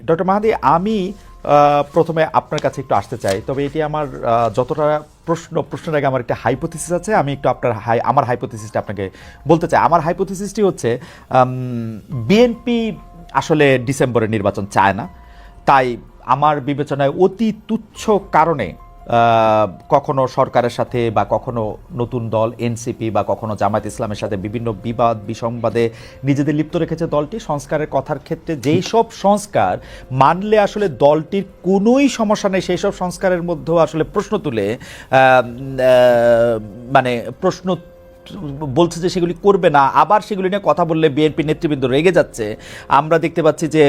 Doctor মাহাদি, আমি প্রথমে আপনার কাছে একটু আসতে চাই, তবে এটি আমার যতটা প্রশ্নের আগে আমার একটা হাইপোথিসিস আছে। আমি একটু আমার হাইপোথিসিসটা আপনাকে বলতে চাই। আমার হাইপোথিসিসটি হচ্ছে বিএনপি আসলে ডিসেম্বরে নির্বাচন চায় না, তাই আমার বিবেচনায় অতি তুচ্ছ কারণে কখনো সরকারের সাথে বা কখনো নতুন দল এনসিপি বা কখনো জামায়াত ইসলামের সাথে বিভিন্ন বিবাদ বিসংবাদে নিজেদের লিপ্ত রেখেছে দলটি। সংস্কারের কথার ক্ষেত্রে যেই সব সংস্কার মানলে আসলে দলটির কোনোই সমস্যা নেই, সেই সব সংস্কারের মধ্যেও আসলে প্রশ্ন তুলে মানে প্রশ্ন বলছে যে সেগুলি করবে না, আবার সেগুলি নিয়ে কথা বললে বিএনপি নেতৃবৃন্দ রেগে যাচ্ছে। আমরা দেখতে পাচ্ছি যে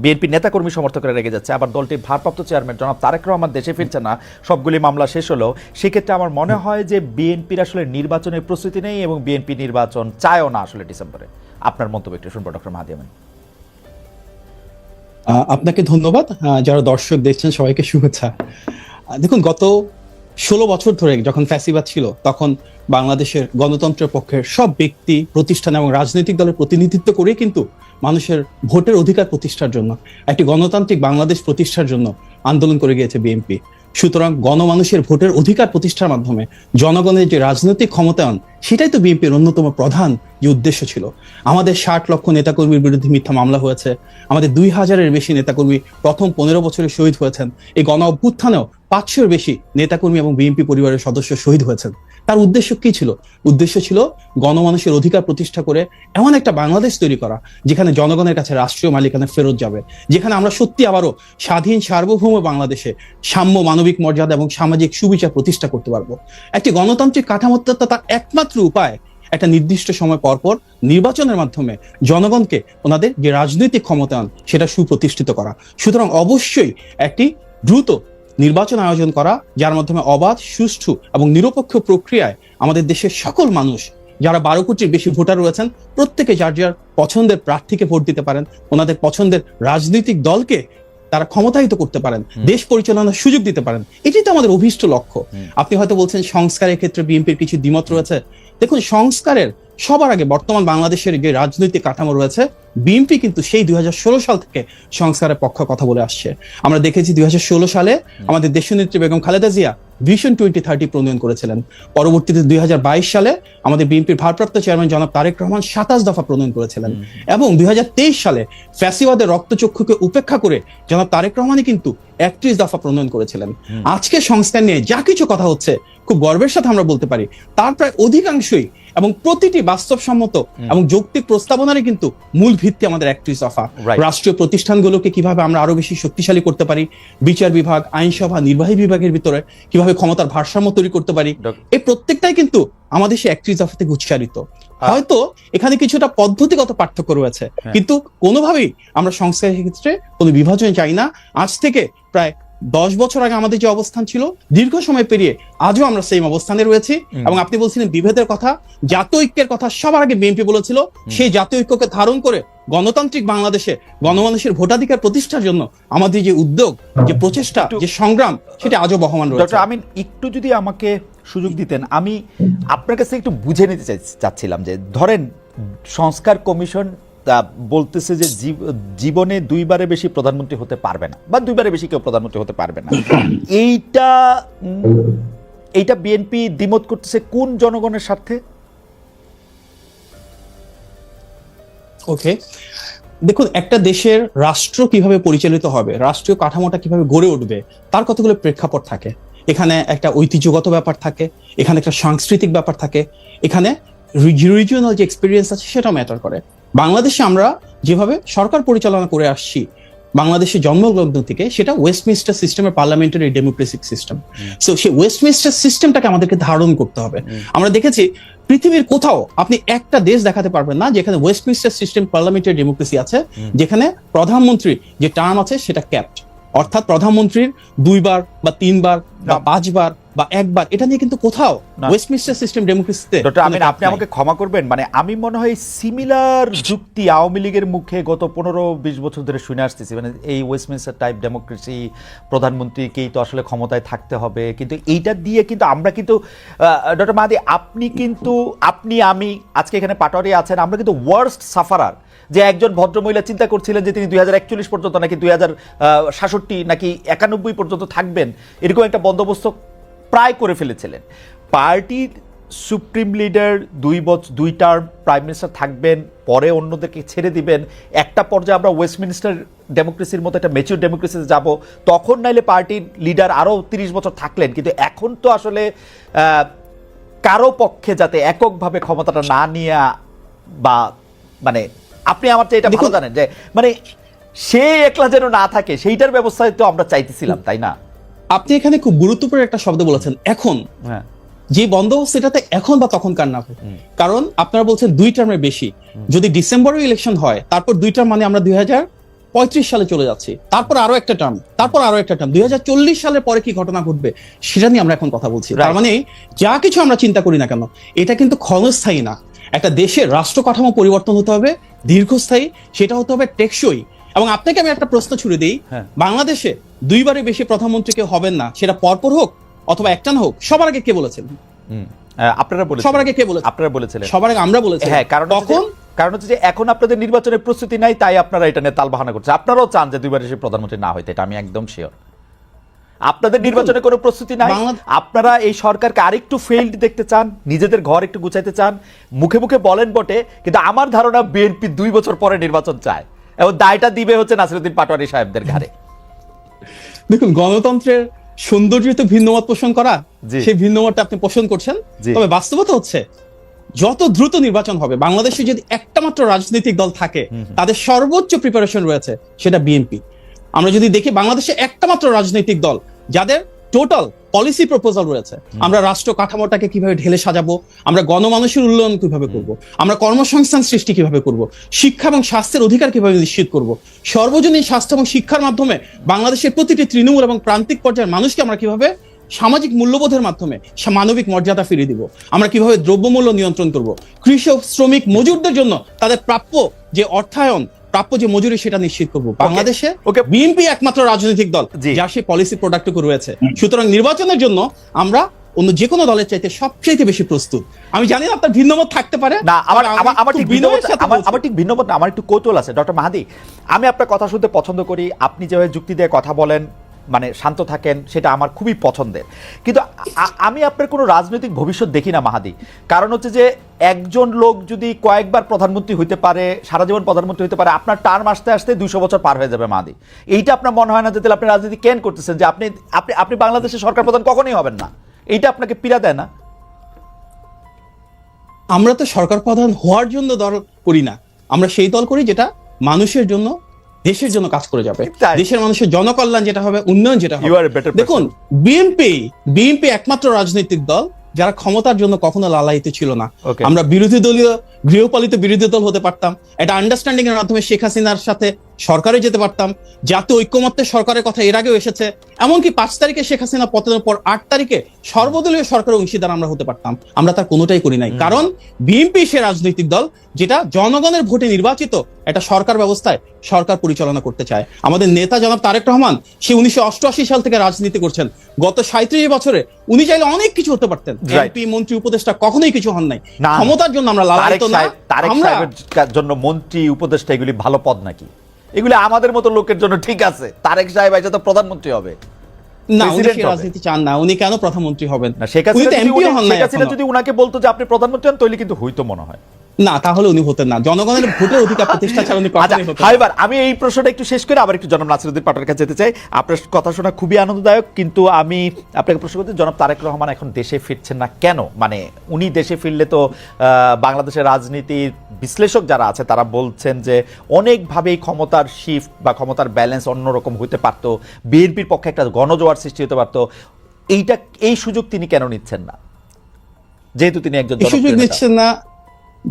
বিএনপি নেতাকর্মী সমর্থকরা রেগে যাচ্ছে, আবার দলটির ভারপ্রাপ্ত চেয়ারম্যান জনাব তারেক রহমান দেশে ফিরছে না, সবগুলি মামলা শেষ হলো। সেক্ষেত্রে আমার মনে হয় যে বিএনপির আসলে নির্বাচনের প্রস্তুতি নেই এবং বিএনপি নির্বাচন চায়ও না আসলে ডিসেম্বরে। আপনার মন্তব্য একটু শুনবো ডক্টর মাহাদি আমিন। আপনাকে ধন্যবাদ। যারা দর্শক দেখছেন সবাইকে শুভেচ্ছা। দেখুন, গত 16 বছর ধরে যখন ফ্যাসিবাদ ছিল তখন বাংলাদেশের গণতন্ত্রের পক্ষের সব ব্যক্তি, প্রতিষ্ঠান এবং রাজনৈতিক দলের প্রতিনিধিত্ব করে কিন্তু মানুষের ভোটের অধিকার প্রতিষ্ঠার জন্য, একটি গণতান্ত্রিক বাংলাদেশ প্রতিষ্ঠার জন্য আন্দোলন করে গিয়েছে বিএনপি। সুতরাং গণমানুষের ভোটের অধিকার প্রতিষ্ঠার মাধ্যমে জনগণের যে রাজনৈতিক ক্ষমতায়ন, সেটাই তো বিএনপির অন্যতম প্রধান যে উদ্দেশ্য ছিল। আমাদের 60 লক্ষ নেতাকর্মীর বিরুদ্ধে মিথ্যা মামলা হয়েছে, আমাদের 2000-এর বেশি নেতাকর্মী প্রথম 15 বছরে শহীদ হয়েছেন, এই গণ অভ্যুত্থানেও 500-এর বেশি নেতাকর্মী এবং বিএনপি পরিবারের সদস্য শহীদ হয়েছেন। তার উদ্দেশ্য কি ছিল? উদ্দেশ্য ছিল গণমানুষের অধিকার প্রতিষ্ঠা করে এমন একটা বাংলাদেশ তৈরি করা যেখানে জনগণের কাছে রাষ্ট্রীয় মালিকানা ফেরত যাবে, যেখানে আমরা সত্যি আবারও স্বাধীন সার্বভৌম বাংলাদেশে সাম্য, মানবিক মর্যাদা এবং সামাজিক সুবিচার প্রতিষ্ঠা করতে পারবো। একটি গণতান্ত্রিক কাঠামো তার একমাত্র উপায় একটা নির্দিষ্ট সময় পরপর নির্বাচনের মাধ্যমে জনগণকে ওনাদের যে রাজনৈতিক ক্ষমতায়ন সেটা সুপ্রতিষ্ঠিত করা। সুতরাং অবশ্যই একটি দ্রুত নির্বাচন আয়োজন করা, যার মাধ্যমে অবাধ, সুষ্ঠু এবং নিরপেক্ষ প্রক্রিয়ায় আমাদের দেশের সকল মানুষ, যারা 12 কোটির বেশি ভোটার রয়েছেন, প্রত্যেকে যার যার পছন্দের প্রার্থীকে ভোট দিতে পারেন, ওনাদের পছন্দের রাজনৈতিক দলকে তারা ক্ষমতায়িত করতে পারেন, দেশ পরিচালনার সুযোগ দিতে পারেন। এটি তো আমাদের অভীষ্ট লক্ষ্য। আপনি হয়তো বলছেন সংস্কারের ক্ষেত্রে বিএনপির কিছু দ্বিমত রয়েছে। দেখুন, সংস্কারের সবার আগে বর্তমান বাংলাদেশের যে রাজনৈতিক কাঠামো রয়েছে, বিএনপি কিন্তু সেই 2016 সাল থেকে সংস্কারের পক্ষে কথা বলে আসছে। আমরা দেখেছি 2016 সালে আমাদের দেশনেত্রী বেগম খালেদা জিয়া ভিশন 2030 প্রণয়ন করেছিলেন। পরবর্তীতে 2022 সালে আমাদের বিএনপির ভারপ্রাপ্ত চেয়ারম্যান জনাব তারেক রহমান 27 দফা প্রণয়ন করেছিলেন, এবং 2023 সালে ফ্যাসিবাদের রক্তচক্ষুকে উপেক্ষা করে জনাব তারেক রহমানই কিন্তু 31 দফা প্রণয়ন করেছিলেন। আজকে সংস্কার নিয়ে যা কিছু কথা হচ্ছে, খুব গর্বের সাথে আমরা বলতে পারি তার প্রায় অধিকাংশই এবং প্রতিটি বাস্তবসম্মত এবং যৌক্তিক প্রস্তাবনারই কিন্তু মূল ভিত্তি আমাদের 31 দফা। রাষ্ট্রীয় প্রতিষ্ঠানগুলোকে কিভাবে আমরা আরো বেশি শক্তিশালী করতে পারি, বিচার বিভাগ, আইনসভা, নির্বাহী বিভাগের ভিতরে কিভাবে ক্ষমতার ভারসাম্য তৈরি করতে পারি, এই প্রত্যেকটাই কিন্তু আমাদের সেই 31 দফা থেকে উচ্চারিত। হয়তো এখানে কিছুটা পদ্ধতিগত পার্থক্য রয়েছে, কিন্তু কোনোভাবেই আমরা সংস্কারের ক্ষেত্রে কোনো বিভাজন চাই না। আজ থেকে প্রায় 10 বছর আগে আমাদের যে অবস্থান ছিল, দীর্ঘ সময় পেরিয়ে আজও আমরা সেই অবস্থানে রয়েছি। এবং আপনি বলছিলেন বিভেদের কথা, জাতীয় ঐক্যের কথা সবার আগে বিএনপি বলেছিল। সেই জাতীয় ঐক্যকে ধারণ করে গণতান্ত্রিক বাংলাদেশে গণমানুষের ভোটাধিকার প্রতিষ্ঠার জন্য আমাদের যে উদ্যোগ, যে প্রচেষ্টা, যে সংগ্রাম, সেটা আজও বহমান রয়েছে। ডক্টর আমিন, একটু যদি আমাকে সুযোগ দিতেন, আমি আপনার কাছে একটু বুঝে নিতে চাচ্ছিলাম যে ধরেন সংস্কার কমিশন বলতেছে যে জীবনে 2বারের বেশি প্রধানমন্ত্রী হতে পারবে না, বা 2বারের বেশি কেউ প্রধানমন্ত্রী হতে পারবে না। এইটা বিএনপি দ্বিমত করতেছে কোন জনগণের স্বার্থে? ওকে, দেখুন, একটা দেশের রাষ্ট্র কিভাবে পরিচালিত হবে, রাষ্ট্রীয় কাঠামোটা কিভাবে গড়ে উঠবে, তার কতগুলো প্রেক্ষাপট থাকে। এখানে একটা ঐতিহ্যগত ব্যাপার থাকে, এখানে একটা সাংস্কৃতিক ব্যাপার থাকে, এখানে রিজিওনাল যে এক্সপিরিয়েন্স আছে সেটা ম্যাটার করে। বাংলাদেশে আমরা যেভাবে সরকার পরিচালনা করে আসছি বাংলাদেশের জন্মলগ্ন থেকে, সেটা ওয়েস্টমিনস্টার সিস্টেমের পার্লামেন্টারি ডেমোক্রেসিক সিস্টেম। সো সেই ওয়েস্টমিনস্টার সিস্টেমটাকে আমাদেরকে ধারণ করতে হবে। আমরা দেখেছি পৃথিবীর কোথাও আপনি একটা দেশ দেখাতে পারবেন না যেখানে ওয়েস্টমিনস্টার সিস্টেম পার্লামেন্টারি ডেমোক্রেসি আছে, যেখানে প্রধানমন্ত্রী যে টার্ম আছে সেটা ক্যাপড, অর্থাৎ প্রধানমন্ত্রীর 2বার বা 3বার বা 5বার বা একবার, এটা নিয়ে কিন্তু কোথাও না। ওয়েস্টমিনস্টার সিস্টেম ডেমোক্রেসিতে ডক্টর আমিন, আপনি আমাকে ক্ষমা করবেন, মানে আমি মনে হয় সিমিলার যুক্তি আওয়ামী লীগের মুখে গত 15-20 বছর ধরে শুনে আসতেছি, মানে এই ওয়েস্টমিনস্টার টাইপ ডেমোক্রেসি, প্রধানমন্ত্রীকেই তো আসলে ক্ষমতায় থাকতে হবে, কিন্তু এইটা দিয়ে কিন্তু আমরা কিন্তু ডক্টর মাহাদি, আপনি আমি আজকে এখানে পাটোয়ারি আছেন, আমরা কিন্তু ওয়ার্স্ট সাফারার। যে একজন ভদ্রমহিলা চিন্তা করছিলেন যে তিনি 2041 পর্যন্ত নাকি 2066 নাকি 91 পর্যন্ত থাকবেন, এরকম একটা বন্দোবস্ত প্রায় করে ফেলেছিলেন। পার্টির supreme leader 2 term prime minister থাকবেন, পরে অন্যদেরকে ছেড়ে দিবেন, একটা পর্যায়ে আমরা ওয়েস্টমিনস্টার ডেমোক্রেসির মতো একটা ম্যাচিউর ডেমোক্রেসিতে যাব, তখন নাইলে পার্টির লিডার আরও 30 বছর থাকলেন। কিন্তু এখন তো আসলে কারো পক্ষে যাতে এককভাবে ক্ষমতাটা না নিয়ে, বা মানে আপনি আমার চেয়ে এটা ভালো জানেন যে মানে সে একলা যেন না থাকে, সেইটার ব্যবস্থায় তো আমরা চাইতেছিলাম, তাই না? আপনি এখানে খুব গুরুত্বপূর্ণ একটা শব্দ বলেছেন, এখন। হ্যাঁ, যে বন্দোবস্ত, এটাতে এখন বা তখনকার না হোক, কারণ আপনারা বলছেন 2 টার্মের বেশি। যদি ডিসেম্বরে ইলেকশন হয়, তারপর 2 টার্ম, মানে আমরা 2035 সালে চলে যাচ্ছি, তারপর আরো একটা টার্ম, তারপর আরো একটা টার্ম, 2040 সালের পরে কি ঘটনা ঘটবে সেটা নিয়ে আমরা এখন কথা বলছি। তার মানে যা কিছু আমরা চিন্তা করি না কেন, এটা কিন্তু ক্ষণস্থায়ী না। একটা দেশের রাষ্ট্র কাঠামো পরিবর্তন হতে হবে দীর্ঘস্থায়ী, সেটা হতে হবে টেকসই। এবং আপনাকে আমি একটা প্রশ্ন ছুড়ে দিই, বাংলাদেশে 2বারের বেশি প্রধানমন্ত্রী কেউ হবেন না, সেটা পরপর হোক অথবা একটানা হোক, সবার আগে কে বলেছেন? আপনারা বলেছেন। সবার আগে কে বলেছেন? আপনারা বলেছিলেন। সবার আগে আমরা বলেছি। হ্যাঁ, কারণ হচ্ছে যে এখন আপনাদের নির্বাচনের প্রস্তুতি নাই, তাই আপনারা এটা নিয়ে তালবাহানা করছেন। আপনারাও চান যে 2বার এসে প্রধানমন্ত্রী না হইতে, এটা আমি একদম শিওর। আপনাদের নির্বাচনের কোনো প্রস্তুতি নাই, আপনারা এই সরকারকে আরেকটু ফেইল্ড দেখতে চান, নিজেদের ঘর একটু গুছাইতে চান, মুখে মুখে বলেন বটে, কিন্তু আমার ধারণা বিএনপি 2 বছর পরে নির্বাচন চায়, এবং দায়টা দিবে হচ্ছে নাসিরউদ্দিন পাটোয়ারি সাহেবদের ঘাড়ে। দেখুন, গণতন্ত্রের সৌন্দর্য তো ভিন্নমত পোষণ করা, সেই ভিন্নমতটা আপনি পোষণ করছেন, তবে বাস্তবতা হচ্ছে যত দ্রুত নির্বাচন হবে, বাংলাদেশে যদি একটা মাত্র রাজনৈতিক দল থাকে তাদের সর্বোচ্চ প্রিপারেশন রয়েছে, সেটা বিএনপি। আমরা যদি দেখি বাংলাদেশে একটা মাত্র রাজনৈতিক দল যাদের টোটাল পলিসি প্রপোজাল রয়েছে, আমরা রাষ্ট্র কাঠামোটাকে কিভাবে ঢেলে সাজাবো, আমরা গণমানুষের উন্নয়ন কিভাবে করব, আমরা কর্মসংস্থান সৃষ্টি কিভাবে করব, শিক্ষা এবং স্বাস্থ্যের অধিকার কিভাবে নিশ্চিত করব, সর্বজনীন স্বাস্থ্য এবং শিক্ষার মাধ্যমে বাংলাদেশের প্রতিটি তৃণমূল এবং প্রান্তিক পর্যায়ের মানুষকে আমরা কিভাবে সামাজিক মূল্যবোধের মাধ্যমে মানবিক মর্যাদা ফিরিয়ে দিব, আমরা কিভাবে দ্রব্যমূল্য নিয়ন্ত্রণ করব, কৃষক শ্রমিক মজুরদের জন্য তাদের প্রাপ্য যে অর্থায়ন, প্রাপ্য যে মজুরি, সেটা নিশ্চিত করব। বাংলাদেশে বিএনপি একমাত্র রাজনৈতিক দল যার সেই পলিসি প্রোডাক্টটুকু রয়েছে। সুতরাং নির্বাচনের জন্য আমরা অন্য যে কোনো দলের চাইতে সবচেয়ে বেশি প্রস্তুত। আমি জানি না আপনার ভিন্নমত থাকতে পারে না, আমার ঠিক ভিন্নমত না, আমার একটু কৌতূহল আছে। ডক্টর মাহাদি, আমি আপনার কথা শুনতে পছন্দ করি, আপনি যেভাবে যুক্তি দিয়ে কথা বলেন, মানে শান্ত থাকেন, সেটা আমার খুবই পছন্দের। কিন্তু আমি আপনার কোনো রাজনৈতিক ভবিষ্যৎ দেখি না মাহাদি। কারণ হচ্ছে যে একজন লোক যদি কয়েকবার প্রধানমন্ত্রী হইতে পারে, সারা জীবন প্রধানমন্ত্রী হইতে পারে, আপনার টার্ম আসতে আসতে 200 বছর পার হয়ে যাবে মাহাদি। এইটা আপনার মনে হয় না যে তাহলে আপনি রাজনীতি কেন করতেছেন, যে আপনি বাংলাদেশের সরকার প্রধান কখনোই হবেন না? এইটা আপনাকে পীড়া দেয় না? আমরা তো সরকার প্রধান হওয়ার জন্য দল করি না, আমরা সেই দল করি যেটা মানুষের জন্য, দেশের জন্য কাজ করে যাবে, দেশের মানুষের জনকল্যাণ যেটা হবে, উন্নয়ন যেটা হবে। দেখুন, বিএনপি একমাত্র রাজনৈতিক দল যারা ক্ষমতার জন্য কখনো লালায়িত ছিল না। আমরা বিরোধী দলীয়, গৃহপালিত বিরোধী দল হতে পারতাম, এটা আন্ডারস্ট্যান্ডিং এর মাধ্যমে শেখ হাসিনার সাথে সরকারে যেতে পারতাম, জাতীয় ঐক্যমত্যের সরকারের কথা এর আগেও এসেছে, এমনকি 5 তারিখে শেখ হাসিনা পতনের পর 8 তারিখে সর্বদলীয় সরকারের অংশীদার আমরা হতে পারতাম। আমরা তার কোনোটাই করি নাই, কারণ বিএনপি সে রাজনৈতিক দল যেটা জনগণের ভোটে নির্বাচিত একটা সরকার ব্যবস্থায় সরকার পরিচালনা করতে চায়। আমাদের নেতা জনাব তারেক রহমান, সে 1988 সাল থেকে রাজনীতি করছেন, গত 37 বছরে উনি চাইলে অনেক কিছু হতে পারতেন। এমপি, মন্ত্রী, উপদেষ্টা কখনোই কিছু হন নাই। ক্ষমতার জন্য আমরা লালায়িত না। তারেক সাহেবের জন্য মন্ত্রী, উপদেষ্টা এগুলি ভালো পদ নাকি? এগুলি আমাদের মতো লোকের জন্য ঠিক আছে। তারেক সাহেব এসে তো প্রধানমন্ত্রী হবে না, উনি রাজনীতি চান না। উনি কেন প্রধানমন্ত্রী হবেন? শেখ হাসিনা যদি উনাকে বলতো যে আপনি প্রধানমন্ত্রী হন, তাহলে কিন্তু হইতো মনে হয় না, তাহলে উনি হতেন না। জনগণের ভোটের অধিকার প্রতিষ্ঠা ছাড়া উনি কখনোই হতেন না। এবার আমি এই প্রশ্নটা একটু শেষ করে আবার একটু জনাব নাসিরউদ্দিন পাটোয়ারির কাছে যেতে চাই। আপনার কথা শোনা খুবই আনন্দদায়ক, কিন্তু আমি আপনাকে প্রশ্ন করতে, জনাব তারেক রহমান এখন দেশে ফিরছেন না কেন? মানে উনি দেশে ফিরলে তো বাংলাদেশের রাজনীতির বিশ্লেষক যারা আছে তারা বলছেন যে অনেকভাবেই ক্ষমতার শিফট বা ক্ষমতার ব্যালেন্স অন্যরকম হতে পারত, বিএনপির পক্ষে একটা গণজোয়ার সৃষ্টি হতে পারত। এই সুযোগ তিনি কেন নিচ্ছেন না, যেহেতু তিনি একজন সুযোগ নিচ্ছেন না?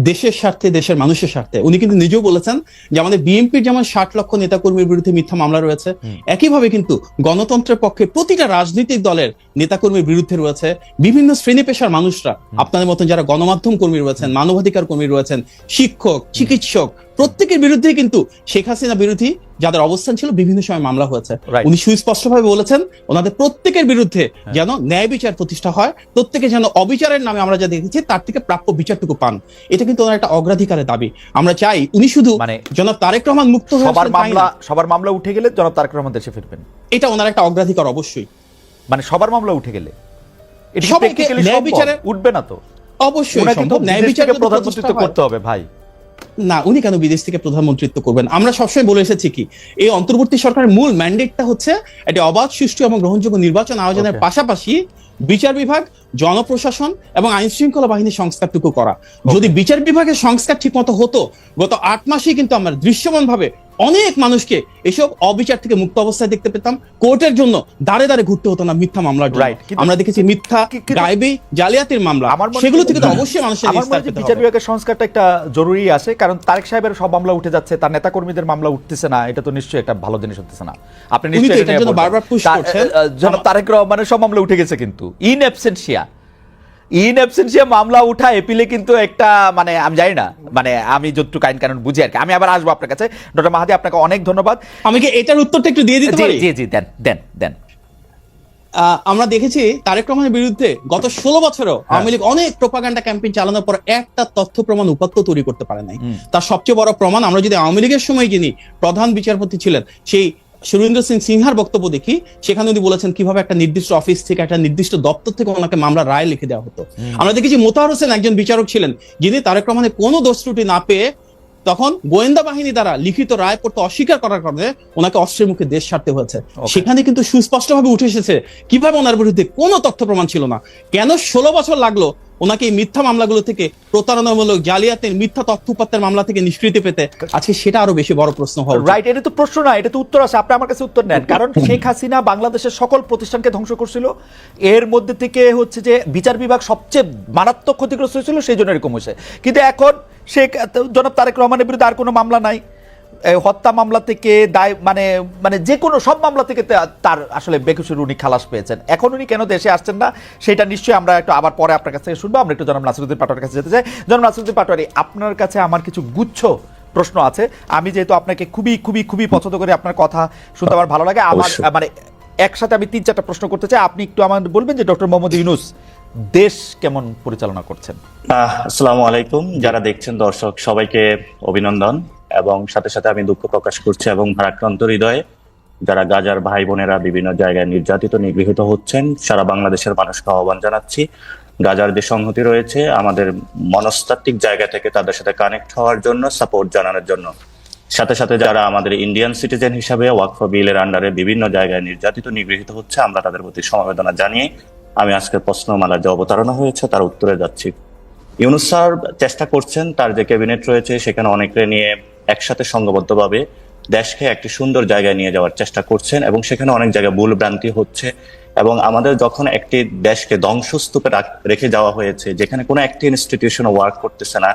দেশের স্বার্থে, দেশের মানুষের স্বার্থে। উনি কিন্তু নিজেও বলেছেন যে আমাদের বিএনপির যেমন 60 লক্ষ নেতাকর্মীর বিরুদ্ধে মিথ্যা মামলা রয়েছে, একইভাবে কিন্তু গণতন্ত্রের পক্ষে প্রতিটা রাজনৈতিক দলের নেতাকর্মীর বিরুদ্ধে রয়েছে বিভিন্ন শ্রেণী পেশার মানুষরা, আপনাদের মতন যারা গণমাধ্যম কর্মী রয়েছেন, মানবাধিকার কর্মী রয়েছেন, শিক্ষক, চিকিৎসক, প্রত্যেকের বিরুদ্ধে কিন্তু শেখ হাসিনা বিরোধী যাদের অবস্থান ছিল বিভিন্ন সময় মামলা হয়েছে। উনি সুস্পষ্টভাবে বলেছেন ওনাদের প্রত্যেকের বিরুদ্ধে যেন ন্যায় বিচার প্রতিষ্ঠা হয়, প্রত্যেকে যেন অবিচারের নামে আমরা যা দেখেছি তার থেকে প্রাপ্য বিচারটুকু পান। এটা কিন্তু ওনার একটা অগ্রাধিকারের দাবি। আমরা চাই উনি শুধু জনাব তারেক রহমান মুক্ত হয়ে সবার মামলা উঠে গেলে জনাব তারেক রহমান দেশে ফিরবেন, এটা ওনার একটা অগ্রাধিকার অবশ্যই। মানে সবার মামলা উঠে গেলে এটা সবাইকে প্র্যাকটিক্যালি ন্যায় বিচারে উঠবে না তো? অবশ্যই সম্ভব। ন্যায় বিচারকে প্রধানমন্ত্রিত্ব করতে হবে ভাই। না, উনি কেন বিদেশ থেকে প্রধানমন্ত্রিত্ব করবেন? আমরা সবসময় বলে এসেছি কি এই অন্তর্বর্তী সরকারের মূল ম্যান্ডেটটা হচ্ছে একটা অবাধ, সুষ্ঠু এবং গ্রহণযোগ্য নির্বাচন আয়োজনের পাশাপাশি বিচার বিভাগ, জনপ্রশাসন এবং আইন শৃঙ্খলা বাহিনীর সংস্কারটুকু করা। যদি বিচার বিভাগের সংস্কার ঠিক মতো হতো, গত 8 মাসেই কিন্তু আমরা দৃশ্যমান ভাবে অনেক মানুষকে এসব অবিচার থেকে মুক্ত অবস্থায় দেখতে পেতাম। কোর্টের জন্য দাঁড়ে দাঁড়ে ঘুরতে হতো না মিথ্যা মামলার জন্য। আমরা দেখেছি মিথ্যা, গায়েবী, জালিয়াতির মামলা, সেগুলো থেকে তো অবশ্যই মানুষের বিচার বিভাগের সংস্কারটা একটা জরুরি আছে, কারণ তারেক সাহেবের সব মামলা উঠে যাচ্ছে, তার নেতা কর্মীদের মামলা উঠতেছে না, এটা তো নিশ্চয়ই একটা ভালো জিনিস হচ্ছে না। আপনি নিশ্চয়ই এটার জন্য বারবার পুশ করছেন। জনাব তারেক রহমানের সব মামলা উঠে গেছে, কিন্তু ইন অ্যাবসেন্সিয়া মামলা উঠা এপিলে কিন্তু একটা, মানে আমি জানি না, মানে আমি যতটুকু আইন কানুন বুঝি আর কি। আমি আবার আসবো আপনার কাছে। ডক্টর মাহাদি, আপনাকে অনেক ধন্যবাদ। আমি কি এটার উত্তরটা একটু দিয়ে দিতে পারি? জি দেন। আমরা দেখেছি তারেক রহমানের বিরুদ্ধে গত 16 বছরও আওয়ামী লীগ অনেক প্রোপাগান্ডা ক্যাম্পেইন চালানোর পর একটা তথ্য প্রমাণ উপাত্ত তৈরি করতে পারে নাই। তার সবচেয়ে বড় প্রমাণ, আমরা যদি আওয়ামী লীগের সময় যিনি প্রধান বিচারপতি ছিলেন সেই সুরেন্দ্র সিং সিনহার বক্তব্য দেখি, সেখানে উনি বলেছেন কিভাবে একটা নির্দিষ্ট অফিস থেকে, একটা নির্দিষ্ট দপ্তর থেকে ওনাকে মামলা রায় লিখে দেওয়া হতো। আমরা দেখেছি মোতাহার হোসেন একজন বিচারক ছিলেন যিনি তারেক রহমানের কোনো দোষ ত্রুটি না পেয়ে তখন গোয়েন্দা বাহিনী দ্বারা লিখিত রায় পড়তে অস্বীকার করার কারণে ওনাকে অস্ত্রের মুখে দেশ ছাড়তে হয়েছে। সেখানে কিন্তু সুস্পষ্টভাবে উঠে এসেছে কিভাবে ওনার বিরুদ্ধে কোনো তথ্য প্রমাণ ছিল না। কেন 16 বছর লাগলো ওনাকে এই মিথ্যা মামলাগুলো থেকে, প্রতারণামূলক, জালিয়াতের, মিথ্যা তথ্য উপাত্তের মামলা থেকে নিষ্কৃতি পেতে? আজকে সেটা আরো বেশি বড় প্রশ্ন হওয়া উচিত। রাইট, এটা তো প্রশ্ন না, এটা তো উত্তর আছে। আপনি আমার কাছে উত্তর নেন। কারণ শেখ হাসিনা বাংলাদেশের সকল প্রতিষ্ঠানকে ধ্বংস করছিল, এর মধ্যে থেকে হচ্ছে যে বিচার বিভাগ সবচেয়ে মারাত্মক ক্ষতিগ্রস্ত হয়েছিল, সেই জন্য এরকম হয়েছে। কিন্তু এখন জনাব তারেক রহমানের বিরুদ্ধে আর কোনো মামলা নাই, হত্যা মামলা থেকে দায়, মানে যে কোনো সব মামলা থেকে তার আসলে বেকসুর উনি খালাস পেয়েছেন। এখন উনি কেন দেশে আসছেন না সেটা নিশ্চয়ই আমরা একটু আবার পরে আপনার কাছ থেকে শুনবো। আমরা একটু জনাব নাসিরউদ্দিন পাটোয়ারির কাছে যেতে চাই। জনাব নাসিরউদ্দিন পাটোয়ারি, আপনার কাছে আমার কিছু গুচ্ছ প্রশ্ন আছে। আমি যেহেতু আপনাকে খুবই খুবই খুবই পছন্দ করি, আপনার কথা শুনতে আমার ভালো লাগে। আমার মানে একসাথে আমি 3-4টা প্রশ্ন করতে চাই। আপনি একটু আমার বলবেন যে ডক্টর মোহাম্মদ ইউনূস দেশ কেমন পরিচালনা করছেন? আসসালামু আলাইকুম। যারা দেখছেন দর্শক সবাইকে অভিনন্দন, এবং সাথে সাথে আমি দুঃখ প্রকাশ করছি এবং ভারাক্রান্ত হৃদয়ে যারা গাজার ভাই বোনেরা বিভিন্ন জায়গায় নির্যাতিত, নিগৃহীত হচ্ছেন, সারা বাংলাদেশের মানুষকে আহ্বান জানাচ্ছি গাজার যে সংহতি রয়েছে আমাদের মনস্তাত্ত্বিক জায়গা থেকে তাদের সাথে কানেক্ট হওয়ার জন্য, সাপোর্ট জানানোর জন্য। সাথে সাথে যারা আমাদের ইন্ডিয়ান সিটিজেন হিসাবে ওয়াকফ বিলের আন্ডারে বিভিন্ন জায়গায় নির্যাতিত, নিগৃহীত হচ্ছে, আমরা তাদের প্রতি সমবেদনা জানিয়ে আমি আজকের প্রশ্নমালা যে অবতারণা হয়েছে তার উত্তরে যাচ্ছি। ইউনূস স্যার চেষ্টা করছেন তার যে ক্যাবিনেট রয়েছে সেখানে অনেকে নিয়ে একসাথে সংঘবদ্ধভাবে দেশকে একটি সুন্দর জায়গায় নিয়ে যাওয়ার চেষ্টা করছেন, এবং সেখানে অনেক জায়গায় ভুল ভ্রান্তি হচ্ছে। এবং আমাদের যখন একটি দেশকে ধ্বংসস্তূপে রেখে যাওয়া হয়েছে, যেখানে কোনো একটি ইনস্টিটিউশন ওয়ার্ক করতেছে না,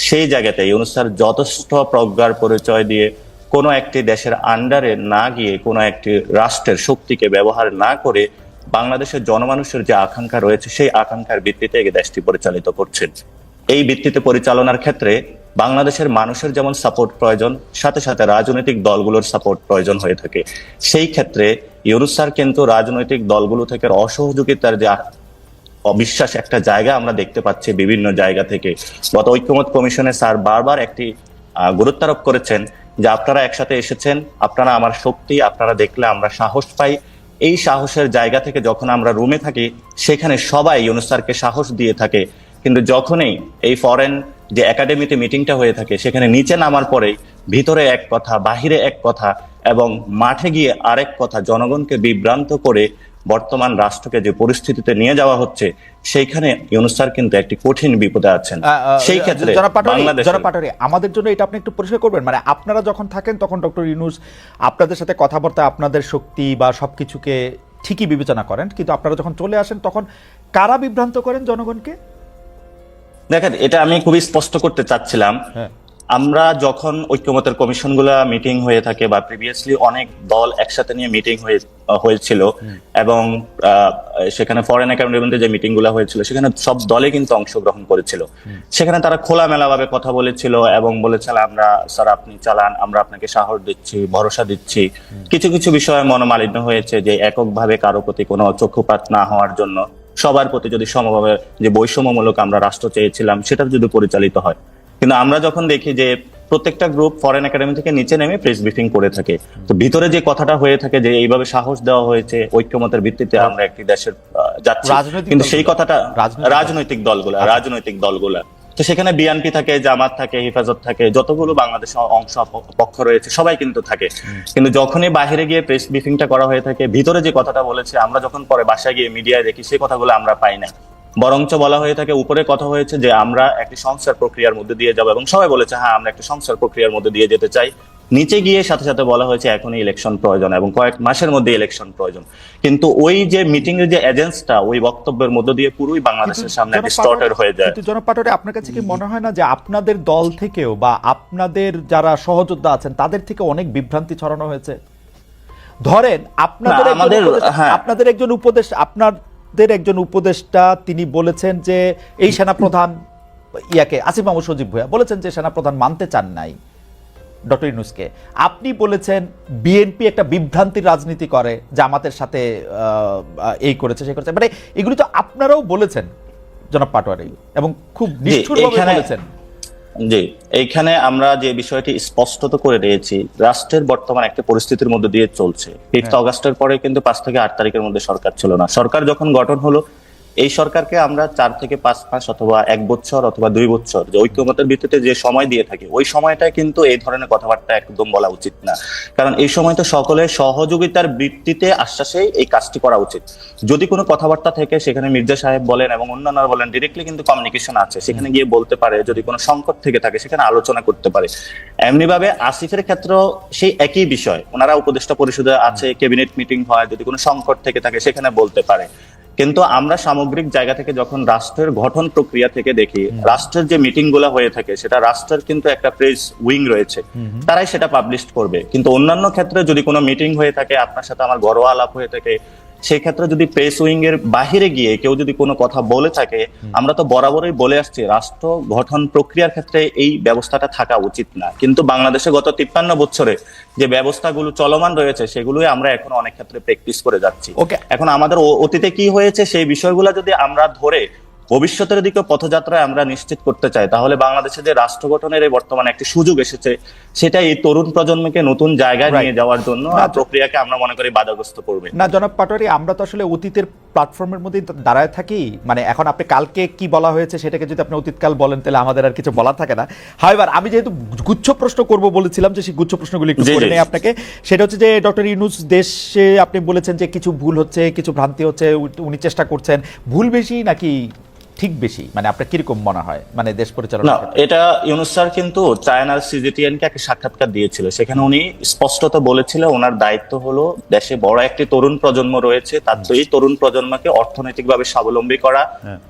সেই জায়গাতে ইউনূস স্যার যথেষ্ট প্রজ্ঞার পরিচয় দিয়ে কোনো একটি দেশের আন্ডারে না গিয়ে, কোনো একটি রাষ্ট্রের শক্তিকে ব্যবহার না করে বাংলাদেশের জনমানুষের যে আকাঙ্ক্ষা রয়েছে সেই আকাঙ্ক্ষার ভিত্তিতে দেশটি পরিচালিত করছেন। এই ভিত্তিতে পরিচালনার ক্ষেত্রে বাংলাদেশের মানুষের যেমন সাপোর্ট প্রয়োজন, সাথে সাথে রাজনৈতিক দলগুলোর সাপোর্ট প্রয়োজন হয়ে থাকে। সেই ক্ষেত্রে ইউনূস স্যার কিন্তু রাজনৈতিক দলগুলো থেকে অসহযোগিতার যে অবিশ্বাস একটা জায়গা আমরা দেখতে পাচ্ছি বিভিন্ন জায়গা থেকে। গত ঐক্যমত কমিশনে স্যার বারবার একটি গুরুত্বারোপ করেছেন যে আপনারা একসাথে এসেছেন, আপনারা আমার শক্তি, আপনারা দেখলে আমরা সাহস পাই। এই সাহসের জায়গা থেকে যখন আমরা রুমে থাকি সেখানে সবাই ইউনূস স্যারকে সাহস দিয়ে থাকে, কিন্তু যখনই এই ফরেন যে একাডেমিতে মিটিংটা হয়ে থাকে সেখানে নিচে নামার পরে ভিতরে এক কথা, বাহিরে এক কথা, এবং মাঠে গিয়ে আরেক কথা, জনগণকে বিভ্রান্ত করে বর্তমান রাষ্ট্রকে যে পরিস্থিতিতে নিয়ে যাওয়া হচ্ছে সেইখানে ইউনূস স্যার কিন্তু একটি কঠিন বিপদে আছেন। সেই ক্ষেত্রে জনাব পাটোয়ারি, আমাদের জন্য এটা আপনি একটু পরিষ্কার করবেন। মানে আপনারা যখন থাকেন তখন ডক্টর ইউনূস আপনাদের সাথে কথাবার্তা, আপনাদের শক্তি বা সবকিছুকে ঠিকই বিবেচনা করেন, কিন্তু আপনারা যখন চলে আসেন তখন কারা বিভ্রান্ত করেন জনগণকে? দেখেন, এটা আমি খুবই স্পষ্ট করতে চাচ্ছিলাম। হ্যাঁ। আমরা যখন ঐক্যমতের কমিশনগুলো মিটিং হয়ে থাকে বা প্রিভিয়াসলি অনেক দল একসাথে নিয়ে মিটিং হয়েছিল এবং সেখানে ফরেন অ্যাকাউন্টের যে মিটিং গুলো হয়েছিল সেখানে সব দলে কিন্তু অংশগ্রহণ করেছিল। সেখানে তারা খোলামেলা ভাবে কথা বলেছিল এবং বলেছিল আমরা স্যার আপনি চালান, আমরা আপনাকে সাহস দিচ্ছি, ভরসা দিচ্ছি। কিছু কিছু বিষয়ে মনোমালিন্য হয়েছে, যে এককভাবে কারো প্রতি কোনো চক্ষুপাত না হওয়ার জন্য সবার প্রতি যদি সমভাবে যে বৈষম্যমূলক আমরা রাষ্ট্র চেয়েছিলাম সেটা যদি পরিচালিত হয়। কিন্তু আমরা যখন দেখি যে প্রত্যেকটা গ্রুপ ফরেন একাডেমি থেকে নিচে নেমে প্রেস ব্রিফিং করে থাকে, তো ভিতরে যে কথাটা হয়ে থাকে যে এইভাবে সাহস দেওয়া হয়েছে ঐক্যমতের ভিত্তিতে আমরা একটি দেশের যাচ্ছি, কিন্তু সেই কথাটা রাজনৈতিক দলগুলা তো সেখানে বিএনপি থাকে, জামাত থাকে, হেফাজত থাকে, যতগুলো বাংলাদেশ অংশ পক্ষ রয়েছে সবাই কিন্তু থাকে। কিন্তু যখনই বাইরে গিয়ে প্রেস ব্রিফিংটা করা হয়ে থাকে, ভিতরে যে কথাটা বলেছে আমরা যখন পরে বাসায় গিয়ে মিডিয়ায় দেখি সেই কথাগুলো আমরা পাই না। বরঞ্চ বলা হয়ে থাকে, উপরে কথা হয়েছে যে আমরা একটি সংস্কার প্রক্রিয়ার মধ্যে দিয়ে যাবো এবং সবাই বলেছে হ্যাঁ আমরা একটি সংস্কার প্রক্রিয়ার মধ্যে দিয়ে যেতে চাই। নিচে গিয়ে সাথে সাথে বলা হয়েছে এখনই ইলেকশন প্রয়োজন এবং কয়েক মাসের মধ্যে ইলেকশন প্রয়োজন। কিন্তু ওই যে মিটিং এর যে এজেন্সটা ওই বক্তব্যের মধ্য দিয়ে পুরোই বাংলাদেশের সামনে ডিস্টর্টেড হয়ে যায়। কিন্তু জনাব পাটোয়ারি, আপনার কাছে কি মনে হয় না যে আপনাদের দল থেকেও বা আপনাদের যারা সহযোদ্ধা আছেন তাদের থেকে অনেক বিভ্রান্তি ছড়ানো হয়েছে? ধরেন আপনাদের একজন উপদেষ্টা তিনি বলেছেন যে এই সেনাপ্রধান আসিফ মাহমুদ সজীব ভুঁইয়া বলেছেন যে সেনাপ্রধান মানতে চান নাই ডক্টর ইউনূসকে। আপনি বলেছেন বিএনপি একটা বিভ্রান্তির রাজনীতি করে, জামাতের সাথে এই করেছে সেই করেছে, মানে এগুলি তো আপনারাও বলেছেন জনাব পাটোয়ারি, এবং খুব নিষ্ঠুরভাবে বলেছেন। জি, এইখানে আমরা যে বিষয়টি স্পষ্টত করে দিয়েছি, রাষ্ট্রের বর্তমান একটা পরিস্থিতির মধ্যে দিয়ে চলছে। 5 আগস্টের পরে কিন্তু 5 থেকে 8 তারিখের মধ্যে সরকার ছিল না। সরকার যখন গঠন হলো, এই সরকারকে আমরা 4 থেকে 5 মাস অথবা 1 বছর অথবা 2 বছর যে ঐক্যমতের ভিত্তিতে যে সময় দিয়ে থাকে, ওই সময়টা কিন্তু এই ধরনের কথাবার্তা একদম বলা উচিত না। কারণ এই সময় তো সকলের সহযোগিতার ভিত্তিতে আশ্বাসেই এই কাজটি করা উচিত। যদি কোনো কথাবার্তা থেকে সেখানে মির্জা সাহেব বলেন এবং অন্যান্যরা বলেন, ডিরেক্টলি কিন্তু কমিউনিকেশন আছে, সেখানে গিয়ে বলতে পারে। যদি কোনো সংকট থেকে থাকে সেখানে আলোচনা করতে পারে। এমনিভাবে আসিফের ক্ষেত্রেও সেই একই বিষয়, ওনারা উপদেষ্টা পরিষদে আছে, ক্যাবিনেট মিটিং হয়, যদি কোনো সংকট থেকে থাকে সেখানে বলতে পারে। কিন্তু আমরা সামগ্রিক জায়গা থেকে যখন রাষ্ট্রের গঠন প্রক্রিয়া থেকে দেখি, রাষ্ট্রের যে মিটিং গুলা হয়ে থাকে সেটা রাষ্ট্রের কিন্তু একটা প্রেস উইং রয়েছে, তারাই সেটা পাবলিশ করবে। কিন্তু অন্যান্য ক্ষেত্রে যদি কোনো মিটিং হয়ে থাকে, আপনার সাথে আমার ঘরোয়া আলাপ হয়ে থাকে, সেই ক্ষেত্রে যদি প্রেস উইং এর বাহিরে গিয়ে কেউ যদি কোনো কথা বলে থাকে, আমরা তো বরাবরই বলে আসছি রাষ্ট্র গঠন প্রক্রিয়ার ক্ষেত্রে এই ব্যবস্থাটা থাকা উচিত না। কিন্তু বাংলাদেশে গত 53 বছরে যে ব্যবস্থাগুলো চলমান রয়েছে সেগুলোই আমরা এখন অনেক ক্ষেত্রে প্র্যাকটিস করে যাচ্ছি। এখন আমাদের অতীতে কি হয়েছে সেই বিষয়গুলো যদি আমরা ধরে ভবিষ্যতের দিকে পথযাত্রায় আমরা নিশ্চিত করতে চাই, তাহলে বাংলাদেশে যে রাষ্ট্র গঠনের এই বর্তমানে একটি সুযোগ এসেছে, সেটা এই তরুণ প্রজন্মকে নতুন জায়গায় নিয়ে যাওয়ার জন্য প্রক্রিয়াকে আমরা মনে করি বাধাগ্রস্ত করবে না। জনাব পাটোয়ারি, আমরা তো আসলে অতীতের প্ল্যাটফর্মের মধ্যে দাঁড়ায় থাকি। মানে এখন আপনি কালকে কি বলা হয়েছে সেটাকে যদি আপনি অতীতকাল বলেন তাহলে আমাদের আর কিছু বলার থাকে না। হাওয়ার আমি যেহেতু গুচ্ছ প্রশ্ন করব বলেছিলাম, যে সেই গুচ্ছ প্রশ্নগুলি একটু করে নেই আপনাকে। সেটা হচ্ছে যে ডক্টর ইউনূস দেশে আপনি বলেছেন যে কিছু ভুল হচ্ছে, কিছু ভ্রান্তি হচ্ছে, উনি চেষ্টা করছেন। ভুল বেশি নাকি ঠিক বেশি, মানে আপনার কিরকম মনে হয় মানে দেশ পরিচালনা? এটা ইউনূস স্যার কিন্তু চায়নার সিজিটিএন কে একটা সাক্ষাৎকার দিয়েছিল, সেখানে উনি স্পষ্টত বলেছিল ওনার দায়িত্ব হলো দেশে বড় একটি তরুণ প্রজন্ম রয়েছে, তার তো এই তরুণ প্রজন্মকে অর্থনৈতিকভাবে স্বাবলম্বী করা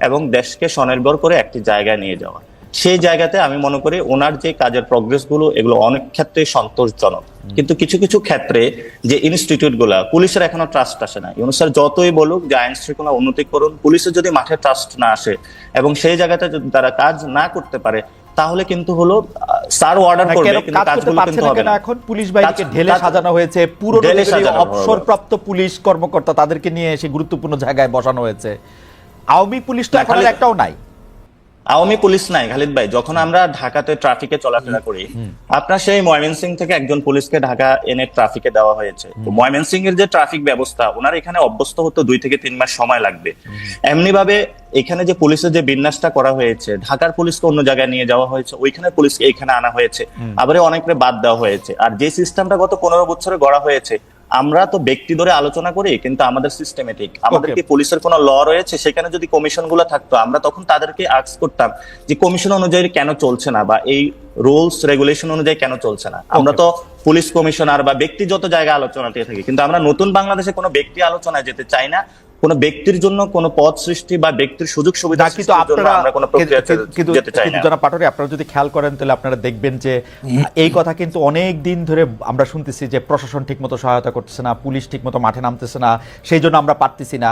এবং দেশকে স্বনির্ভর করে একটি জায়গায় নিয়ে যাওয়া। সেই জায়গাতে আমি মনে করি ওনার যে কাজের প্রগ্রেস গুলো এগুলো অনেক ক্ষেত্রে সন্তোষজনক। কিন্তু কিছু কিছু ক্ষেত্রে যে ইনস্টিটিউট গুলা, পুলিশের এখনো ট্রাস্ট আসে না। ইউনূস স্যার যতই বলুক যে আইন শৃঙ্খলা উন্নতি করুন, পুলিশের যদি মাঠে ট্রাস্ট না আসে এবং সেই জায়গাতে যদি তারা কাজ না করতে পারে, তাহলে কিন্তু হলো স্যার অর্ডার করবে কিন্তু কাজগুলো কিন্তু হবে না। এখন পুলিশ বাহিনীকে ঢেলে সাজানো হয়েছে, পুরো অবসরপ্রাপ্ত পুলিশ কর্মকর্তা তাদেরকে নিয়ে এসে গুরুত্বপূর্ণ জায়গায় বসানো হয়েছে। আওয়ামী পুলিশ তো এখন একটাও নাই। আওয়ামী পুলিশ নাই খালিদ ভাই। যখন আমরা ঢাকাতে ট্রাফিকে চলাফেরা করি, আপনার সেই ময়মনসিংহ থেকে একজন পুলিশকে ঢাকা এনে ট্রাফিকে দেওয়া হয়েছে। তো ময়মনসিংহ এর যে ট্রাফিক ব্যবস্থা, ওনার এখানে অভ্যস্ত হতে 2 থেকে 3 মাস সময় লাগবে। এমনি ভাবে এখানে যে পুলিশের যে বিন্যাসটা করা হয়েছে, ঢাকার পুলিশকে অন্য জায়গায় নিয়ে যাওয়া হয়েছে, ওইখানে পুলিশকে এখানে আনা হয়েছে, আবার অনেকরে বাদ দেওয়া হয়েছে। আর যে সিস্টেমটা গত 15 বছরে গড়া হয়েছে, আমরা তো ব্যক্তি ধরে আলোচনা করি কিন্তু আমাদের সিস্টেমেটিক, আমাদের কি পুলিশের কোনো ল রয়েছে? সেখানে যদি কমিশন গুলো থাকতো, আমরা তখন তাদেরকে আস্ক করতাম যে কমিশন অনুযায়ী কেন চলছে না, বা এই রুলস রেগুলেশন অনুযায়ী কেন চলছে না। আমরা তো পুলিশ কমিশনার বা ব্যক্তিগত জায়গায় আলোচনা দিয়ে থাকি, কিন্তু আমরা নতুন বাংলাদেশে কোনো ব্যক্তি আলোচনায় যেতে চাই না। কোনো ব্যক্তির জন্য কোনো পদ সৃষ্টি বা ব্যক্তির সুযোগ সুবিধা না, কিন্তু সৃষ্টির জন্য আপনারা আমরা কোনো প্রক্রিয়াতে যেতে চাই কিন্তু না। জনাব পাটোয়ারি, আপনারা যদি খেয়াল করেন তাহলে আপনারা দেখবেন যে এই কথা কিন্তু অনেক দিন ধরে আমরা শুনতেছি যে প্রশাসন ঠিকমতো সহায়তা করতেছে না, পুলিশ ঠিকমতো মাঠে নামতেছে না, সেই জন্য আমরা পারতেছি না।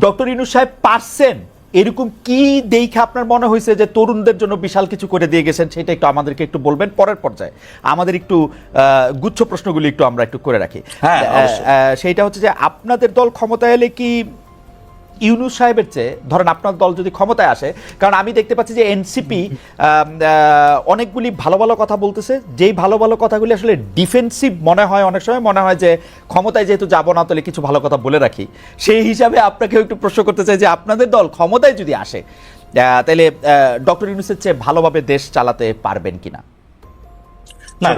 ডক্টর ইউনূস সাহেব পারছেন, এরকম কি দেখে আপনার মনে হয়েছে যে তরুণদের জন্য বিশাল কিছু করে দিয়ে গেছেন, সেটা একটু আমাদেরকে একটু বলবেন পরের পর্যায়ে। আমাদের একটু গুচ্ছ প্রশ্নগুলি একটু আমরা একটু করে রাখি। হ্যাঁ, অবশ্যই। সেইটা হচ্ছে যে আপনাদের দল ক্ষমতায় এলে কি ইউনূস সাহেবের চেয়ে, ধরেন আপনার দল যদি ক্ষমতায় আসে, কারণ আমি দেখতে পাচ্ছি যে এনসিপি অনেকগুলি ভালো ভালো কথা বলতেছে, যেই ভালো ভালো কথাগুলি আসলে ডিফেন্সিভ মনে হয়, অনেক সময় মনে হয় যে ক্ষমতায় যেহেতু যাবো না তাহলে কিছু ভালো কথা বলে রাখি। সেই হিসাবে আপনাকেও একটু প্রশ্ন করতে চাই যে আপনাদের দল ক্ষমতায় যদি আসে তাহলে ডক্টর ইউনূসের চেয়ে ভালোভাবে দেশ চালাতে পারবেন কিনা? না,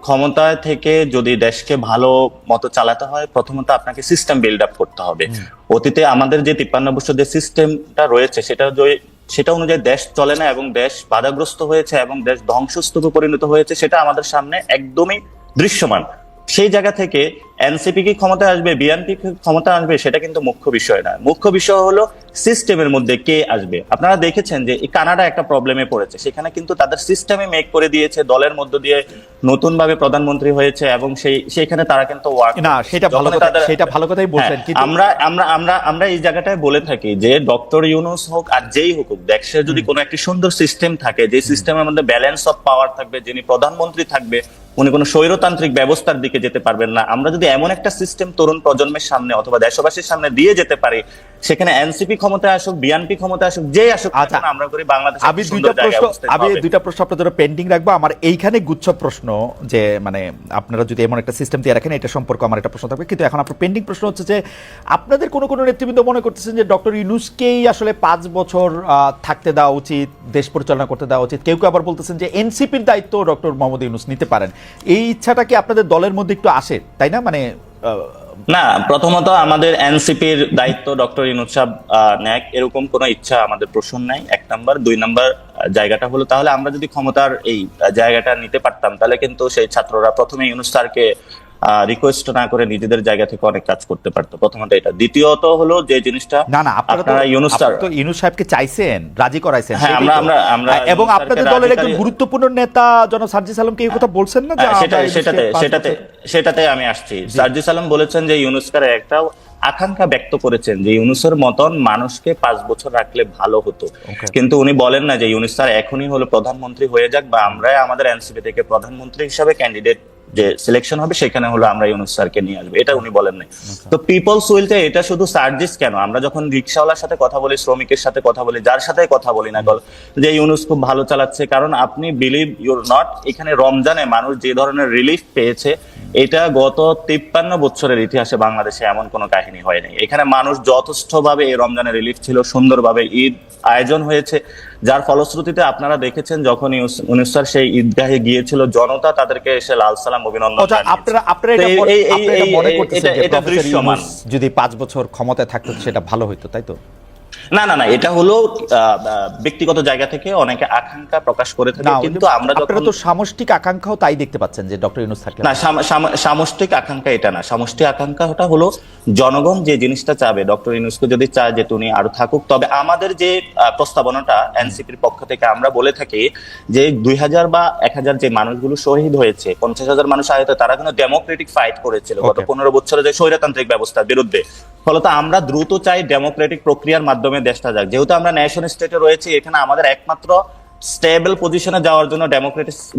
ক্ষমতায় থেকে যদি দেশকে ভালো মতো চালাতে হয়, প্রথমত আপনাকে সিস্টেম বিল্ড আপ করতে হবে। অতীতে আমাদের যে 53 বছর যে সিস্টেমটা রয়েছে সেটা অনুযায়ী দেশ চলে না এবং দেশ বাধাগ্রস্ত হয়েছে এবং দেশ ধ্বংসস্তূপে পরিণত হয়েছে, সেটা আমাদের সামনে একদমই দৃশ্যমান। সেই জায়গা থেকে এনসিপি কি ক্ষমতায় আসবে, বিএনপি কি ক্ষমতা আসবে, সেটা কিন্তু মুখ্য বিষয় না। মুখ্য বিষয় হলো সিস্টেমের মধ্যে কে আসবে। আপনারা দেখেছেন যে এই কানাডা একটা প্রবলেমে পড়েছে, সেখানে কিন্তু তাদের সিস্টেমে মেক করে দিয়েছে, দলের মধ্য দিয়ে নতুন ভাবে প্রধানমন্ত্রী হয়েছে এবং সেইখানে তারা কিন্তু না, সেটা ভালো কথা, সেটা ভালো কথাই বলছেন, কিন্তু আমরা এই জায়গাটায় বলে থাকি যে ডক্টর ইউনূস হোক আর যেই হোক, দেশের যদি কোনো একটি সুন্দর সিস্টেম থাকে, যে সিস্টেমের মধ্যে ব্যালেন্স অফ পাওয়ার থাকবে, যিনি প্রধানমন্ত্রী থাকবে উনি কোনো স্বৈরতান্ত্রিক ব্যবস্থার দিকে যেতে পারবেন না। আমরা যদি এমন একটা সিস্টেম তরুণ প্রজন্মের সামনে অথবা দেশবাসীর সামনে দিয়ে যেতে পারি, সেখানে এনসিপি ক্ষমতায় আসুক, বিএনপি ক্ষমতায় আসুক, যেই আসুক, আমরা করি বাংলাদেশ। আমি দুইটা প্রশ্ন আপনাদের জন্য পেন্ডিং রাখবো। আমার এইখানে গুচ্ছ প্রশ্ন যে মানে আপনারা যদি এমন একটা সিস্টেম দিয়ে রাখেন, এটা সম্পর্কে আমার একটা প্রশ্ন থাকবে, কিন্তু এখন আপনার পেন্ডিং প্রশ্ন হচ্ছে যে আপনাদের কোনো নেতৃবৃন্দ মনে করতেছেন যে ডক্টর ইউনূসকেই আসলে 5 বছর থাকতে দেওয়া উচিত, দেশ পরিচালনা করতে দেওয়া উচিত। কেউ কেউ আবার বলতেছেন যে এনসিপির দায়িত্ব ডক্টর মোহাম্মদ ইউনূস নিতে পারেন। এই ইচ্ছাটা কি আপনাদের দলের মধ্যে একটু আসে, তাই না? মানে না, প্রথমত আমাদের এনসিপির দায়িত্ব ডক্টর ইউনূস সাহেব নেক, এরকম কোনো ইচ্ছা আমাদের প্রশ্ন নাই, 1 নাম্বার। 2 নাম্বার জায়গাটা হলো, তাহলে আমরা যদি ক্ষমতার এই জায়গাটা নিতে পারতাম, তাহলে কিন্তু সেই ছাত্ররা প্রথমে ইউনূস স্যারকে রিকোয়েস্ট না করে নিজেদের জায়গা থেকে অনেক কাজ করতে পারতো। প্রথমত এটা। দ্বিতীয়ত হলো যে জিনিসটা, না আপনারা ইউনূস সাহেবকে চাইছেন, রাজি করাইছেন, এবং আপনাদের দলের একজন গুরুত্বপূর্ণ নেতা জনাব সার্জিস আলমকে এই কথা বলছেন না? সেটাতে আমি আসছি। সার্জিস আলম বলেছেন যে ইউনূস স্যার একটা আকাঙ্ক্ষা ব্যক্ত করেছেন যে ইউনূসের মতন মানুষকে 5 বছর রাখলে ভালো হতো, কিন্তু উনি বলেন না যে ইউনূস স্যার এখনই হলো প্রধানমন্ত্রী হয়ে যাক, বা আমরা আমাদের এনসিপি থেকে প্রধানমন্ত্রী হিসাবে ক্যান্ডিডেট যে সিলেকশন হবে সেখানে হলো আমরা ইউনূস স্যারকে নিয়ে আসবো, এটা উনি বলেন নাই। তো পিপলস উইলতে এটা শুধু সার্জিস কেন, আমরা যখন রিক্সাওয়ালার সাথে কথা বলি, শ্রমিকের সাথে কথা বলি, যার সাথে কথা বলি না যে ইউনূস খুব ভালো চালাচ্ছে, কারণ আপনি বিলিভ ইউর নট, এখানে রমজানে মানুষ যে ধরনের রিলিফ পেয়েছে, এটা গত 53 বছরের ইতিহাসে বাংলাদেশে এমন কোনো কাহিনী হয় নাই। এখানে মানুষ যথেষ্টভাবে এই রমজানের রিলিফ ছিল, সুন্দরভাবে ঈদ আয়োজন হয়েছে, যার ফলশ্রুতিতে আপনারা দেখেছেন যখন ইউনূস স্যার সেই ঈদগাহে গিয়েছিল, জনতা তাদেরকে এসে লাল সালাম অভিনন্দন দৃশ্যমান। যদি 5 বছর ক্ষমতায় থাকতো সেটা ভালো হইতো, তাই তো? না, এটা হলো ব্যক্তিগত জায়গা থেকে অনেকে আকাঙ্ক্ষা প্রকাশ করে থাকে, কিন্তু আমরা যখন তো সামষ্টিক আকাঙ্ক্ষাও তাই দেখতে পাচ্ছেন যে ডক্টর ইউনূস থাকলে না, সামষ্টিক আকাঙ্ক্ষা এটা না। সামষ্টিক আকাঙ্ক্ষাটা হলো জনগণ যে জিনিসটা চাবে, ডক্টর ইউনূসকে যদি চায় যে উনি আরো থাকুক, তবে আমাদের যে প্রস্তাবনাটা এনসিপির পক্ষ থেকে আমরা বলে থাকি যে 2000 বা 1000 যে মানুষগুলো শহীদ হয়েছে, 50,000 মানুষ আহত, তারা কিন্তু ডেমোক্রেটিক ফাইট করেছিল গত 15 বছরে যে স্বৈরতান্ত্রিক ব্যবস্থার বিরুদ্ধে। ফলত আমরা দ্রুত চাই ডেমোক্রেটিক প্রক্রিয়ার মাধ্যমে দেশটা যাক। যেহেতু আমরা ন্যাশন স্টেটে রয়েছি, এখানে আমাদের একমাত্র স্টেবল পজিশনে যাওয়ার জন্য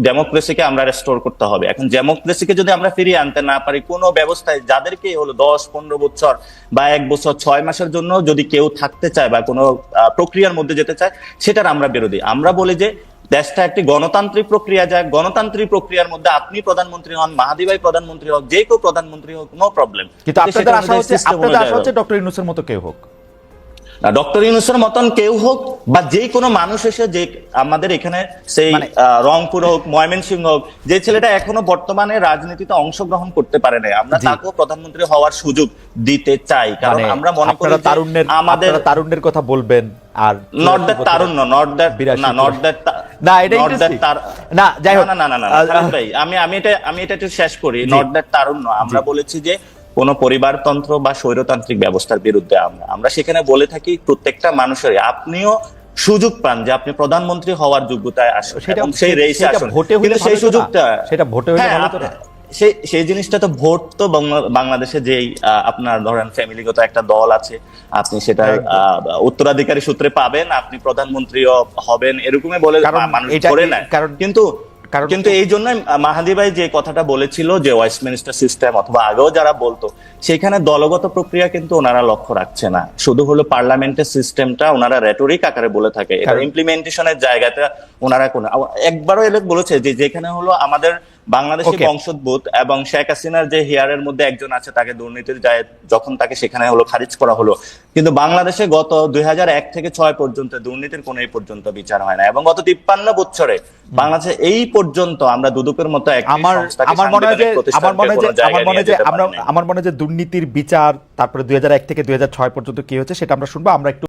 ডেমোক্রেসিকে আমরা রেস্টোর করতে হবে। এখন ডেমোক্রেসিকে যদি আমরা ফিরিয়ে আনতে না পারি, কোনো ব্যবস্থায় যাদেরকে হলো 10-15 বছর বা 1 বছর 6 মাসের জন্য যদি কেউ থাকতে চায় বা কোনো প্রক্রিয়ার মধ্যে যেতে চায়, সেটার আমরা বিরোধী। আমরা বলি যে দেশটা একটি গণতান্ত্রিক প্রক্রিয়া যায়, গণতান্ত্রিক প্রক্রিয়ার মধ্যে আপনি প্রধানমন্ত্রী হন, মাহাদি ভাই প্রধানমন্ত্রী হোক, যে কেউ প্রধানমন্ত্রী হোক, নো প্রবলেম। কিন্তু আপনাদের আশা হচ্ছে ডক্টর ইউনূসের মতো কেউ হোক, ডক্টর ইউনূসের মতন কেউ হোক, বা যে কোনো মানুষ এসে, যে আমাদের এখানে সেই রংপুর হোক, ময়মনসিংহ হোক, যে ছেলেটা এখনো বর্তমানে রাজনীতিতে অংশগ্রহণ করতে পারে না, আমরা তাকেও প্রধানমন্ত্রী হওয়ার সুযোগ দিতে চাই। কারণ আমরা মনে করি আমাদের তারুণ্যের কথা বলবেন, are not that Tarunya, not that না, এটা না, যাই হোক না ভাই, আমি এটা একটু শেষ করি। নট দ্যাট তারুণ্য, আমরা বলেছি যে কোনো পরিবারতন্ত্র বা স্বৈরতান্ত্রিক ব্যবস্থার বিরুদ্ধে আমরা সেখানে বলে থাকি প্রত্যেকটা মানুষের আপনিও সুযোগ পান যে আপনি প্রধানমন্ত্রী হওয়ার যোগ্যতায় আসেন সেটা এবং সেই রেসে সেটা আসুন, ভোটে হলে কিন্তু সেই ভালো হতো না? সুযোগটা সেটা ভোটে হলে হ্যাঁ, ভালো হতো না? সেই জিনিসটা তো ভোট তো বাংলাদেশে যেই আপনার ধরেন ফ্যামিলিগত একটা দল আছে, আপনি সেটার উত্তরাধিকারী সূত্রে পাবেন, আপনি প্রধানমন্ত্রীও হবেন এরকমই বলে কারণ মানুষ এটা- ধরে নেয়। কারণ- কিন্তু এই জন্য মাহাদি ভাই যে কথাটা বলেছিল যে ওয়েস্টমিনিস্টার সিস্টেম অথবা আগেও যারা বলতো, সেখানে দলগত প্রক্রিয়া কিন্তু ওনারা লক্ষ্য রাখছে না, শুধু হলো পার্লামেন্টের সিস্টেমটা ওনারা রেটরিক আকারে বলে থাকে, এটা ইমপ্লিমেন্টেশনের জায়গাতে ওনারা একবারও এলে বলেছে যে যেখানে হলো আমাদের বাংলাদেশি Okay. বংশোদ্ভূত এবং শেখ হাসিনার যে হিয়ারের মধ্যে একজন আছে তাকে দুর্নীতির যায় যখন তাকে সেখানে হলো খারিজ করা হলো, কিন্তু বাংলাদেশে গত 2001 থেকে 6 পর্যন্ত দুর্নীতির কোনো এই পর্যন্ত বিচার হয় না, এবং গত 53 বছরে বাংলাদেশে এই পর্যন্ত আমরা দুদকের মতো একটি সংস্থাকে আমার মনে হয় যে সাংবিধানিক প্রতিষ্ঠানকে কোনো জায়গায় নিয়ে যেতে পারিনি। আমার মনে হয় যে দুর্নীতির বিচার তারপরে 2001 থেকে 2006 পর্যন্ত কি হচ্ছে সেটা আমরা শুনবো। আমরা একটু